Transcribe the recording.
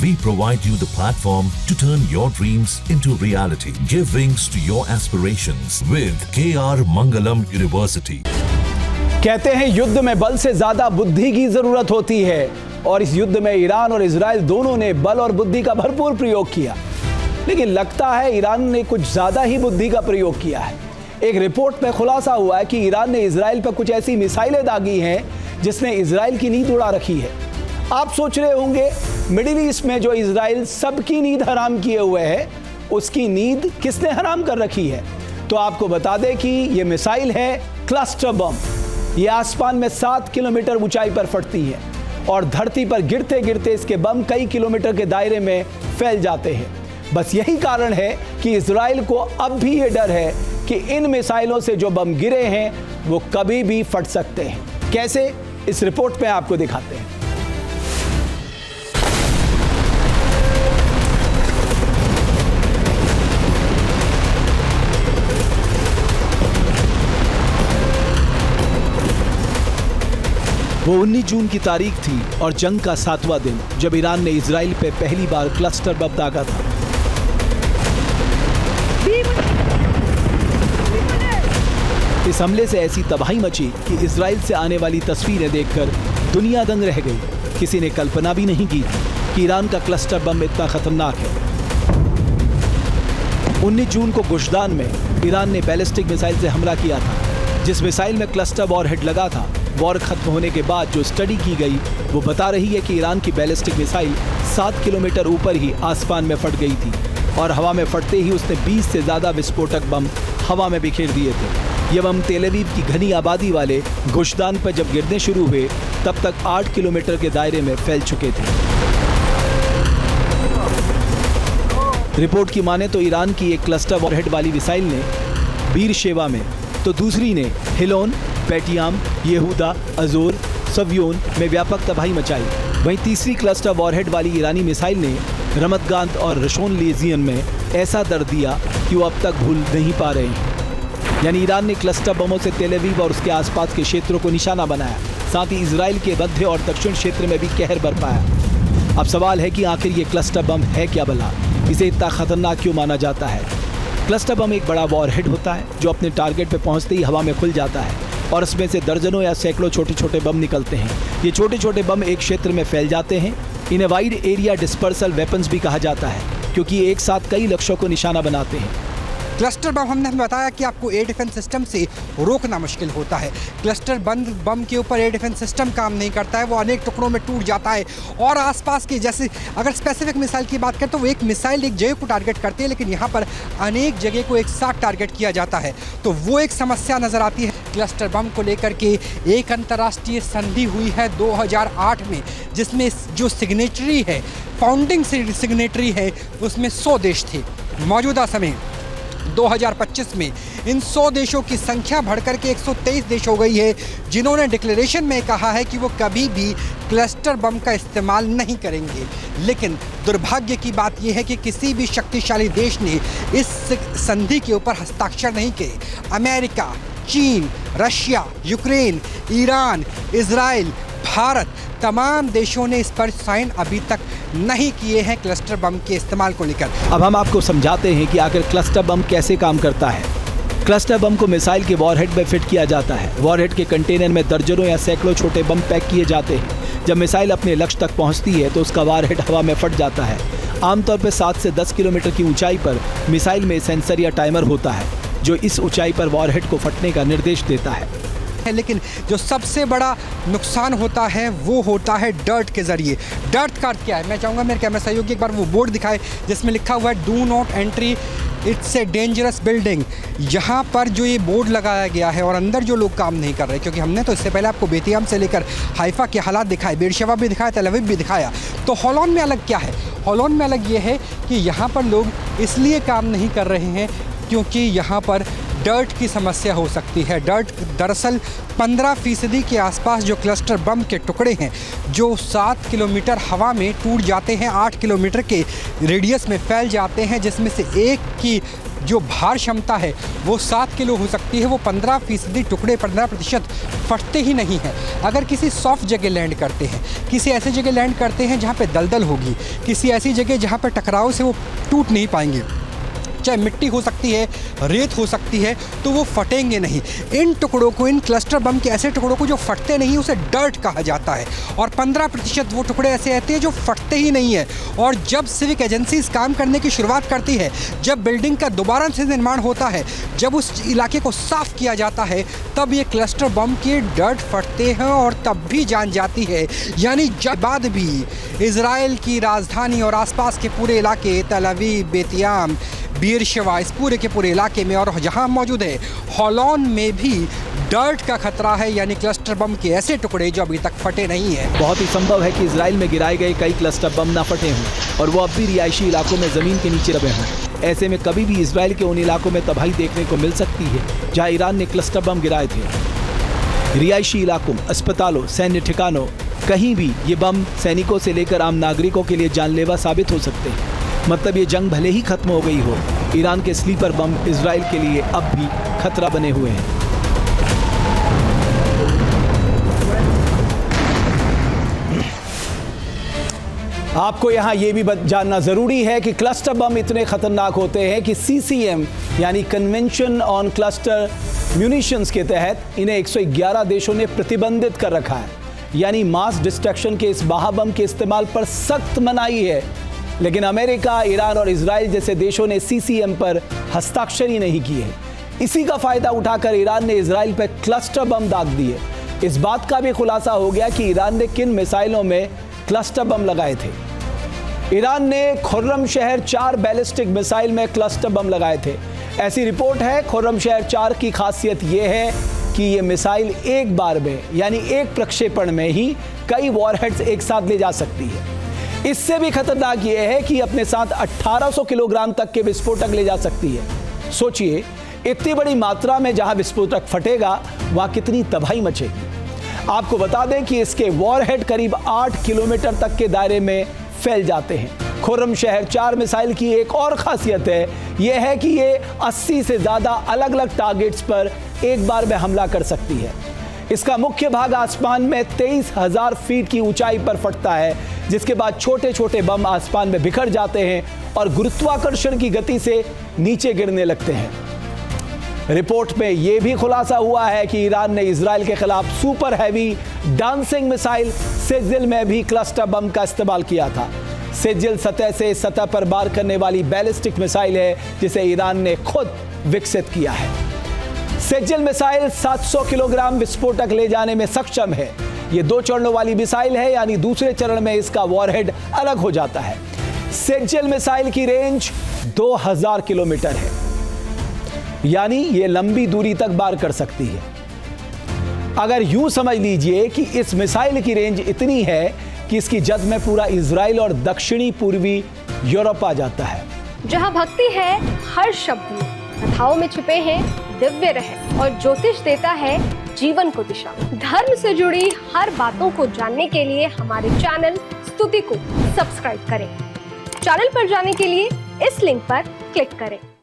We provide you the platform to turn your dreams into reality. Give wings to your aspirations with KR Mangalam University. कहते हैं युद्ध में बल से ज्यादा बुद्धि की जरूरत होती है और इस युद्ध में ईरान और इजराइल दोनों ने बल और बुद्धि का भरपूर प्रयोग किया। लेकिन लगता है ईरान ने कुछ ज्यादा ही बुद्धि का प्रयोग किया है। एक रिपोर्ट में खुलासा हुआ है कि ईरान ने इजराइल पर कुछ ऐसी मिसाइलें दागी हैं जिसने इजराइल की नींद उड़ा रखी है। आप सोच रहे होंगे मिडिल ईस्ट में जो इजराइल सबकी नींद हराम किए हुए है, उसकी नींद किसने हराम कर रखी है? तो आपको बता दें कि ये मिसाइल है क्लस्टर बम। ये आसमान में 7 किलोमीटर ऊंचाई पर फटती है और धरती पर गिरते गिरते इसके बम कई किलोमीटर के दायरे में फैल जाते हैं। बस यही कारण है कि इजराइल को अब भी ये डर है कि इन मिसाइलों से जो बम गिरे हैं वो कभी भी फट सकते हैं। कैसे? इस रिपोर्ट में आपको दिखाते हैं। वो 19 जून की तारीख थी और जंग का 7वां दिन जब ईरान ने इजराइल पे पहली बार क्लस्टर बम दागा था। इस हमले से ऐसी तबाही मची कि इजराइल से आने वाली तस्वीरें देखकर दुनिया दंग रह गई। किसी ने कल्पना भी नहीं की कि ईरान का क्लस्टर बम इतना खतरनाक है। 19 जून को गुशदान में ईरान ने बैलिस्टिक मिसाइल से हमला किया था। जिस मिसाइल में क्लस्टर वॉरहेड लगा था, वॉर खत्म होने के बाद जो स्टडी की गई वो बता रही है कि ईरान की बैलिस्टिक मिसाइल 7 किलोमीटर ऊपर ही आसमान में फट गई थी और हवा में फटते ही उसने 20 से ज़्यादा विस्फोटक बम हवा में बिखेर दिए थे। ये बम तेल अवीव की घनी आबादी वाले गुशदान पर जब गिरने शुरू हुए तब तक 8 किलोमीटर के दायरे में फैल चुके थे। रिपोर्ट की माने तो ईरान की एक क्लस्टर वॉरहेड वाली मिसाइल ने बीरशेवा में, तो दूसरी ने हिलोन, पेटियाम, येहूदा, अजोर, सव्योन में व्यापक तबाही मचाई। वहीं तीसरी क्लस्टर वॉरहेड वाली ईरानी मिसाइल ने रमतगांत और रशोन लेजियन में ऐसा दर्द दिया कि वो अब तक भूल नहीं पा रहे हैं। यानी ईरान ने क्लस्टर बमों से तेल अवीव और उसके आसपास के क्षेत्रों को निशाना बनाया, साथ ही इजराइल के मध्य और दक्षिण क्षेत्र में भी कहर बरपाया। अब सवाल है कि आखिर ये क्लस्टर बम है क्या भला? इसे इतना खतरनाक क्यों माना जाता है? क्लस्टर बम एक बड़ा वॉरहेड होता है जो अपने टारगेट पर पहुंचते ही हवा में खुल जाता है और इसमें से दर्जनों या सैकड़ों छोटे छोटे बम निकलते हैं। ये छोटे छोटे बम एक क्षेत्र में फैल जाते हैं। इन्हें वाइड एरिया डिस्पर्सल वेपन्स भी कहा जाता है क्योंकि ये एक साथ कई लक्ष्यों को निशाना बनाते हैं। क्लस्टर बम हमने बताया कि आपको एयर डिफेंस सिस्टम से रोकना मुश्किल होता है। क्लस्टर बम के ऊपर एयर डिफेंस सिस्टम काम नहीं करता है, वो अनेक टुकड़ों में टूट जाता है और आसपास की, जैसे अगर स्पेसिफिक मिसाइल की बात करें तो वो एक मिसाइल एक जगह को टारगेट करती है, लेकिन यहाँ पर अनेक जगह को एक साथ टारगेट किया जाता है, तो वो एक समस्या नज़र आती है। क्लस्टर बम को लेकर के एक अंतर्राष्ट्रीय संधि हुई है 2008 में, जिसमें जो सिग्नेटरी है, फाउंडिंग सिग्नेटरी है, उसमें 100 देश थे। मौजूदा समय 2025 में इन 100 देशों की संख्या बढ़कर के 123 देश हो गई है, जिन्होंने डिक्लेरेशन में कहा है कि वो कभी भी क्लस्टर बम का इस्तेमाल नहीं करेंगे। लेकिन दुर्भाग्य की बात यह है कि किसी भी शक्तिशाली देश ने इस संधि के ऊपर हस्ताक्षर नहीं किए। अमेरिका, चीन, Russia, Ukraine, Iran, Israel, Bharat, तमाम देशों ने इस पर साइन अभी तक नहीं किए हैं क्लस्टर बम के इस्तेमाल को लेकर। अब हम आपको समझाते हैं कि आखिर क्लस्टर बम कैसे काम करता है। क्लस्टर बम को मिसाइल के वॉरहेड में फिट किया जाता है। वॉरहेड के कंटेनर में दर्जनों या सैकड़ों छोटे बम पैक किए जाते हैं। जब मिसाइल अपने लक्ष्य तक पहुंचती है तो उसका वॉरहेड हवा में फट जाता है। आमतौर पर 7 से 10 किलोमीटर की ऊंचाई पर मिसाइल में सेंसर या टाइमर होता है जो इस ऊंचाई पर वॉरहेड को फटने का निर्देश देता है। लेकिन जो सबसे बड़ा नुकसान होता है वो होता है डर्ट के ज़रिए। डर्ट का क्या है, मैं चाहूँगा मेरे कैमरा सहयोगी एक बार वो बोर्ड दिखाए जिसमें लिखा हुआ है do not entry, it's a dangerous building. यहाँ पर जो ये बोर्ड लगाया गया है और अंदर जो लोग काम नहीं कर रहे, क्योंकि हमने तो इससे पहले आपको बेतियाम से लेकर हाइफा के हालात दिखाए, बेरशेवा भी दिखाया, तेल अवीव भी दिखाया। तो होलोन में अलग क्या है? होलोन में अलग ये है कि यहाँ पर लोग इसलिए काम नहीं कर रहे हैं क्योंकि यहाँ पर डर्ट की समस्या हो सकती है। डर्ट दरअसल 15% के आसपास जो क्लस्टर बम के टुकड़े हैं जो 7 किलोमीटर हवा में टूट जाते हैं, 8 किलोमीटर के रेडियस में फैल जाते हैं, जिसमें से एक की जो भार क्षमता है वो 7 किलो हो सकती है, वो 15% टुकड़े 15% फटते ही नहीं हैं। अगर किसी सॉफ्ट जगह लैंड करते हैं, किसी ऐसे जगह लैंड करते हैं जहाँ पे दलदल होगी, किसी ऐसी जगह जहाँ पे टकराव से वो टूट नहीं पाएंगे, चाहे मिट्टी हो सकती है, रेत हो सकती है, तो वो फटेंगे नहीं। इन टुकड़ों को, इन क्लस्टर बम के ऐसे टुकड़ों को जो फटते नहीं, उसे डर्ट कहा जाता है। और 15% वो टुकड़े ऐसे रहते हैं जो फटते ही नहीं है। और जब सिविक एजेंसीज काम करने की शुरुआत करती है, जब बिल्डिंग का दोबारा से निर्माण होता है, जब उस इलाके को साफ किया जाता है, तब ये क्लस्टर बम के डर्ट फटते हैं और तब भी जान जाती है। यानी जब बाद भी इजराइल की राजधानी और आसपास के पूरे इलाके, तल अवीव, बेतियाम, बीरशेवा, इस पूरे के पूरे इलाके में और जहां मौजूद है होलोन में भी डर्ट का खतरा है, यानी क्लस्टर बम के ऐसे टुकड़े जो अभी तक फटे नहीं हैं। बहुत ही संभव है कि इजराइल में गिराए गए कई क्लस्टर बम ना फटे हों और वो अब भी रिहायशी इलाकों में ज़मीन के नीचे दबे हों। ऐसे में कभी भी इजराइल के उन इलाकों में तबाही देखने को मिल सकती है जहाँ ईरान ने क्लस्टर बम गिराए थे। रिहायशी इलाकों, अस्पतालों, सैन्य ठिकानों, कहीं भी ये बम सैनिकों से लेकर आम नागरिकों के लिए जानलेवा साबित हो सकते हैं। मतलब ये जंग भले ही खत्म हो गई हो, ईरान के स्लीपर बम इजराइल के लिए अब भी खतरा बने हुए हैं। आपको यहाँ ये भी जानना जरूरी है कि क्लस्टर बम इतने खतरनाक होते हैं कि CCM यानी कन्वेंशन ऑन क्लस्टर म्यूनिशंस के तहत इन्हें 111 देशों ने प्रतिबंधित कर रखा है। यानी मास डिस्ट्रक्शन के इस महाबम के इस्तेमाल पर सख्त मनाही है। लेकिन अमेरिका, ईरान और इजराइल जैसे देशों ने CCM पर हस्ताक्षर ही नहीं किए। इसी का फायदा उठाकर ईरान ने इजराइल पर क्लस्टर बम दाग दिए। इस बात का भी खुलासा हो गया कि ईरान ने किन मिसाइलों में क्लस्टर बम लगाए थे। ईरान ने खुर्रमशहर 4 बैलिस्टिक मिसाइल में क्लस्टर बम लगाए थे। ऐसी रिपोर्ट है। खुर्रमशहर 4 की खासियत यह है कि ये मिसाइल एक बार में यानी एक प्रक्षेपण में ही कई वॉरहेड्स एक साथ ले जा सकती है। इससे भी खतरनाक यह है कि अपने साथ 1800 किलोग्राम तक के विस्फोटक ले जा सकती है। सोचिए, इतनी बड़ी मात्रा में जहां विस्फोटक फटेगा वहां कितनी तबाही मचेगी। आपको बता दें कि इसके वॉरहेड करीब 8 किलोमीटर तक के दायरे में फैल जाते हैं। खुर्रमशहर 4 मिसाइल की एक और खासियत है, यह है कि ये 80 से ज़्यादा अलग अलग टारगेट्स पर एक बार में हमला कर सकती है। इसका मुख्य भाग आसमान में 23,000 फीट की ऊंचाई पर फटता है, जिसके बाद छोटे छोटे बम आसमान में बिखर जाते हैं और गुरुत्वाकर्षण की गति से नीचे गिरने लगते हैं। रिपोर्ट में यह भी खुलासा हुआ है कि ईरान ने इजराइल के खिलाफ super heavy dancing missile Sejjil में भी क्लस्टर बम का इस्तेमाल किया था। सेजिल सतह से सतह पर वार करने वाली बैलिस्टिक मिसाइल है जिसे ईरान ने खुद विकसित किया है। सेजिल मिसाइल 700 किलोग्राम विस्फोटक ले जाने में सक्षम है। यह 2 चरणों वाली मिसाइल है, यानी दूसरे चरण में इसका वॉरहेड अलग हो जाता है। सेजिल मिसाइल की रेंज 2000 किलोमीटर है, यानी यह लंबी दूरी तक वार कर सकती है। अगर यूं समझ लीजिए कि इस मिसाइल की रेंज इतनी है कि इसकी जद में पूरा इजराइल और दक्षिणी पूर्वी यूरोप आ जाता है। जहां भक्ति है हर शब्द में, कथाओं में छुपे हैं दिव्य रहस्य और ज्योतिष देता है जीवन को दिशा। धर्म से जुड़ी हर बातों को जानने के लिए हमारे चैनल स्तुति को सब्सक्राइब करें। चैनल पर जाने के लिए इस लिंक पर क्लिक करें।